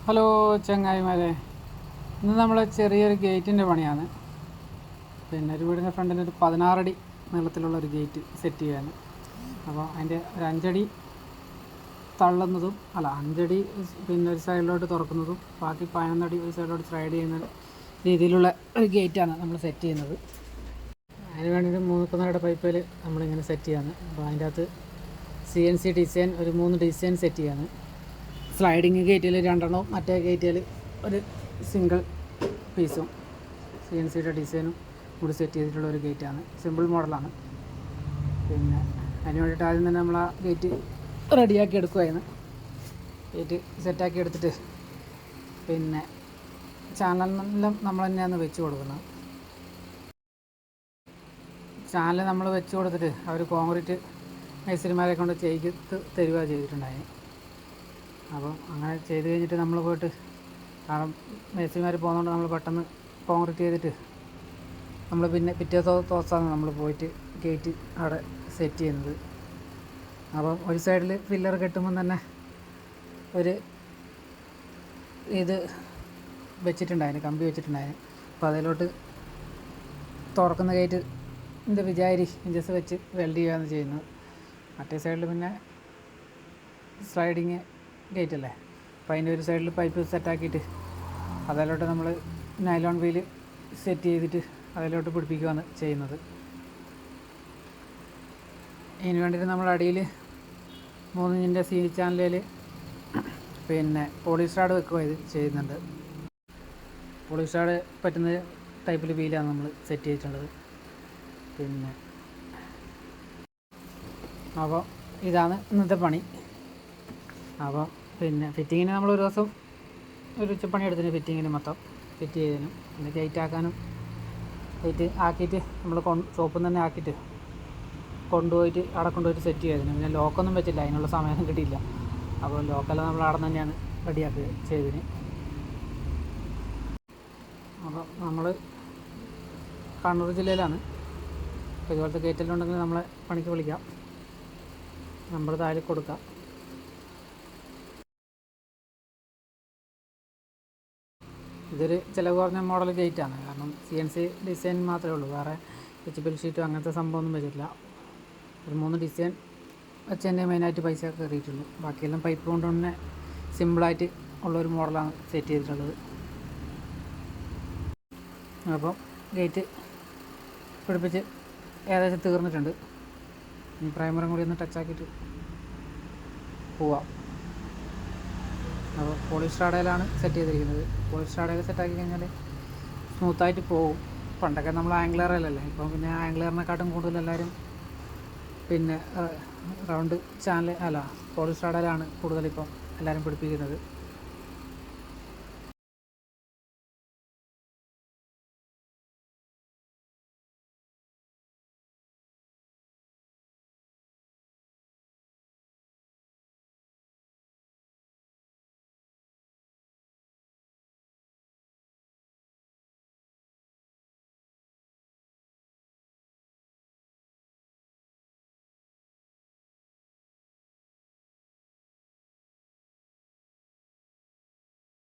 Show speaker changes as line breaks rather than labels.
Hello ചങ്ങായിമാരെ, ഇന്ന് നമ്മൾ ചെറിയൊരു ഗേറ്റിൻ്റെ പണിയാണ്. പിന്നെ ഒരു വീടിൻ്റെ ഫ്രണ്ടിൽ ഒരു 16 അടി നീളത്തിലുള്ളൊരു ഗേറ്റ് സെറ്റ് ചെയ്യാൻ. അപ്പോൾ അതിൻ്റെ ഒരു 5 അടി തള്ളുന്നതും 5 അടി പിന്നെ ഒരു സൈഡിലോട്ട് തുറക്കുന്നതും ബാക്കി 11 അടി ഒരു സൈഡിലോട്ട് സ്ലൈഡ് ചെയ്യുന്ന രീതിയിലുള്ള ഒരു ഗേറ്റാണ് നമ്മൾ സെറ്റ് ചെയ്യുന്നത്. അതിന് വേണ്ടിയിട്ട് 3 പൈപ്പിൽ നമ്മളിങ്ങനെ സെറ്റ് ചെയ്യാണ്. അപ്പോൾ അതിൻ്റെ അകത്ത് CNC ഡിസൈൻ ഒരു 3 ഡിസൈൻ സെറ്റ് ചെയ്യാണ്. സ്ലൈഡിങ് ഗേറ്റിൽ 2 മറ്റേ ഗേറ്റിൽ ഒരു സിംഗിൾ പീസും CNCയുടെ ഡിസൈനും കൂടി സെറ്റ് ചെയ്തിട്ടുള്ള ഒരു ഗേറ്റാണ്. സിമ്പിൾ മോഡലാണ്. പിന്നെ അതിന് വേണ്ടിയിട്ട് ആദ്യം തന്നെ നമ്മൾ ആ ഗേറ്റ് റെഡിയാക്കി എടുക്കുമായിരുന്നു. ഗേറ്റ് സെറ്റാക്കി എടുത്തിട്ട് പിന്നെ ചാനലെല്ലാം നമ്മൾ തന്നെയാണ് വെച്ച് കൊടുക്കുന്നത്. ചാനൽ നമ്മൾ വെച്ച് കൊടുത്തിട്ട് അവർ കോൺക്രീറ്റ് മേസ്തിരിമാരെ കൊണ്ട് ചെയ്ത് തരിക ചെയ്തിട്ടുണ്ടായി. അപ്പോൾ അങ്ങനെ ചെയ്ത് കഴിഞ്ഞിട്ട് നമ്മൾ പോയിട്ട്, കാരണം മേസ്തിരിമാർ പോകുന്നതുകൊണ്ട് നമ്മൾ പെട്ടെന്ന് കോൺക്രീറ്റ് ചെയ്തിട്ട് നമ്മൾ പിന്നെ പിറ്റേ ദിവസമാണ് നമ്മൾ പോയിട്ട് ഗേറ്റ് അവിടെ സെറ്റ് ചെയ്യുന്നത്. അപ്പോൾ ഒരു സൈഡിൽ ഫില്ലർ കെട്ടുമ്പം തന്നെ ഒരു ഇത് വെച്ചിട്ടുണ്ടായിരുന്നു, കമ്പി വെച്ചിട്ടുണ്ടായിരുന്നു. അപ്പോൾ അതിലോട്ട് തുറക്കുന്ന ഗേറ്റ് വിചാരി ഇഞ്ചസ് വെച്ച് വെൽഡ് ചെയ്യുകയാണ് ചെയ്യുന്നത്. മറ്റേ സൈഡിൽ പിന്നെ സ്ലൈഡിങ് ഗേറ്റ് അല്ലേ, അപ്പോൾ അതിൻ്റെ ഒരു സൈഡിൽ പൈപ്പ് സെറ്റാക്കിയിട്ട് അതിലോട്ട് നമ്മൾ നൈലോൺ വീല് സെറ്റ് ചെയ്തിട്ട് അതിലോട്ട് പിടിപ്പിക്കുകയാണ് ചെയ്യുന്നത്. ഇതിന് വേണ്ടിയിട്ട് നമ്മൾ അടിയിൽ 3 ഇഞ്ചിൻ്റെ സി ചാനലിൽ പിന്നെ പോളിസ്റ്റാർഡ് വെക്കുക ഇത് ചെയ്യുന്നുണ്ട്. പോളിസ്റ്റാർഡ് പറ്റുന്ന ടൈപ്പിൽ വീലാണ് നമ്മൾ സെറ്റ് ചെയ്തിട്ടുള്ളത്. പിന്നെ അപ്പോൾ ഇതാണ് ഇന്നത്തെ പണി. അപ്പോൾ പിന്നെ ഫിറ്റിങ്ങിന് നമ്മൾ ഒരു ദിവസം ഒരു ഉച്ചപ്പണി എടുത്തിന് ഫിറ്റിങ്ങിന് മൊത്തം ഫിറ്റ് ചെയ്തതിനും പിന്നെ ഗേറ്റ് ആക്കാനും ഗേറ്റ് ആക്കിയിട്ട് നമ്മൾ ഷോപ്പിൽ നിന്ന് തന്നെ ആക്കിയിട്ട് കൊണ്ടുപോയിട്ട് അവിടെ കൊണ്ടുപോയിട്ട് സെറ്റ് ചെയ്തതിന്. പിന്നെ ലോക്കൊന്നും വെച്ചില്ല, അതിനുള്ള സമയം കിട്ടിയില്ല. അപ്പോൾ ലോക്കെല്ലാം നമ്മൾ അവിടെ തന്നെയാണ് റെഡിയാക്കി ചെയ്തതിന്. അപ്പോൾ നമ്മൾ കണ്ണൂർ ജില്ലയിലാണ്. ഇതുപോലത്തെ ഗേറ്റെല്ലാം ഉണ്ടെങ്കിൽ നമ്മളെ പണിക്ക് വിളിക്കാം, നമ്പർ താഴെ കൊടുക്കാം. ഇതൊരു ചിലവ് കുറഞ്ഞ മോഡൽ ഗേറ്റാണ്, കാരണം CNC ഡിസൈൻ മാത്രമേ ഉള്ളൂ, വേറെ HPL ഷീറ്റോ അങ്ങനത്തെ സംഭവമൊന്നും വെച്ചിട്ടില്ല. ഒരു 3 ഡിസൈൻ വെച്ച് തന്നെ മെയിനായിട്ട് പൈസ കയറിയിട്ടുള്ളൂ. ബാക്കിയെല്ലാം പൈപ്പ് കൊണ്ട് തന്നെ സിമ്പിളായിട്ട് ഉള്ളൊരു മോഡലാണ് സെറ്റ് ചെയ്തിട്ടുള്ളത്. അപ്പോൾ ഗേറ്റ് പിടിപ്പിച്ച് ഏകദേശം തീർന്നിട്ടുണ്ട്. ഇനി പ്രൈമറും കൂടി ഒന്ന് ടച്ചാക്കിയിട്ട് പോവാം. അപ്പോൾ പോളിസ്റ്റാർഡയിലാണ് സെറ്റ് ചെയ്തിരിക്കുന്നത്. പോളിസ്റ്റാർഡയിൽ സെറ്റാക്കി കഴിഞ്ഞാൽ സ്മൂത്തായിട്ട് പോകും. പണ്ടൊക്കെ നമ്മൾ ആംഗ്ലറല്ലേ, ഇപ്പം പിന്നെ ആംഗ്ലറിനെക്കാട്ടും കൂടുതൽ എല്ലാവരും പിന്നെ റൗണ്ട് ചാനൽ പോളിസ്റ്റാർഡയിലാണ് കൂടുതലിപ്പം എല്ലാവരും പിടിപ്പിക്കുന്നത്.